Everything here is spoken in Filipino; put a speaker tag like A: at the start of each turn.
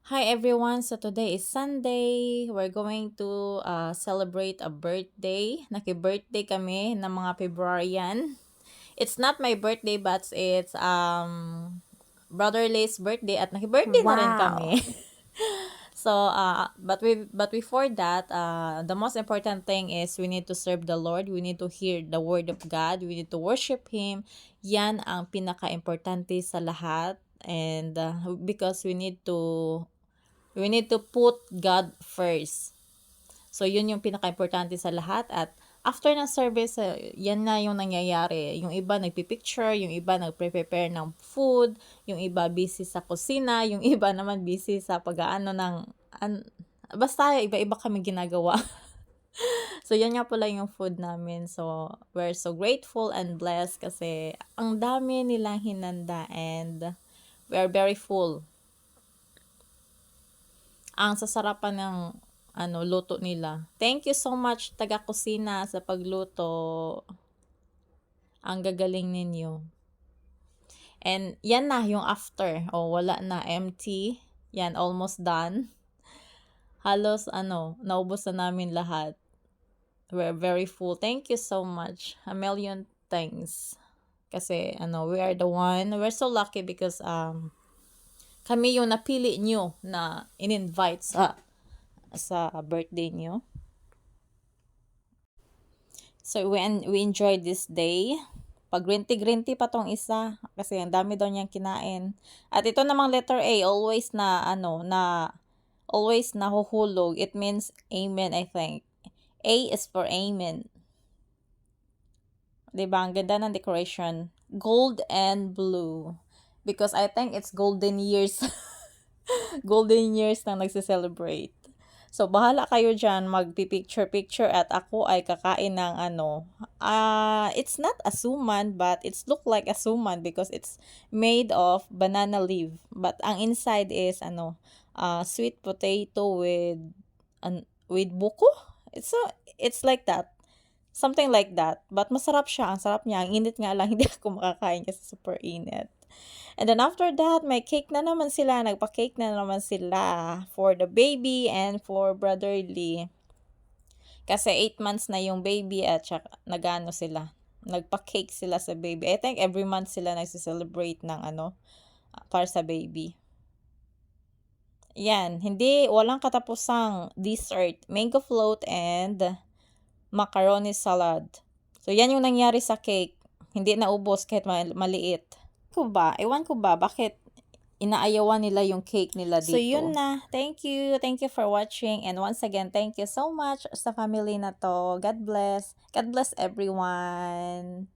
A: Hi everyone, so today is Sunday. We're going to celebrate a birthday. Naki-birthday kami ng mga Februaryan. It's not my birthday but it's Brother Lay's birthday at naki-birthday na rin
B: Wow.
A: kami. So but before that, the most important thing is we need to serve the Lord. We need to hear the word of God. We need to worship Him. Yan ang pinaka-importante sa lahat. And because we need to put God first. So, yun yung pinaka-importante sa lahat. At after ng service, yan na yung nangyayari. Yung iba nagpipicture, yung iba nagpre-prepare ng food, yung iba busy sa kusina, yung iba naman busy sa pag-aano ng... basta, iba-iba kami ginagawa. So, yan nga pala yung food namin. So, we're so grateful and blessed kasi ang dami nilang hinanda and we are very full. Ang sasarapan ng luto nila. Thank you so much taga-kusina sa pagluto. Ang gagaling ninyo. And yan na yung after. Wala na, empty. Yan, almost done. Halos naubos na namin lahat. We're very full. Thank you so much. A million thanks. Kasi we are the one. We're so lucky because kami yung napili nyo na in-invite sa birthday nyo. So, we enjoyed this day. Pag-grinty-grinty pa tong isa kasi ang dami daw niyang kinain. At ito namang letter A, always always nahuhulog. It means amen, I think. A is for amen. Diba? Ang ganda ng decoration. Gold and blue. Because I think it's golden years. Golden years na nagse-celebrate. So, bahala kayo dyan, magpipicture-picture at ako ay kakain ng it's not asuman but it's look like asuman because it's made of banana leaf. But ang inside is sweet potato with buko. It's like that. Something like that. But masarap siya. Ang sarap niya. Ang init nga lang. Hindi ako makakain kasi super init. And then after that, may cake na naman sila. Nagpa-cake na naman sila for the baby and for Brother Lee. Kasi 8 months na yung baby at nagano sila. Nagpa-cake sila sa baby. I think every month sila nagse-celebrate ng para sa baby. Yan, walang katapusang dessert, mango float and macaroni salad. So yan yung nangyari sa cake. Hindi naubos kahit maliit. Ewan ko ba, bakit inaayawan nila yung cake nila dito. So, yun na. Thank you. Thank you for watching. And once again, thank you so much sa family na to. God bless. God bless everyone.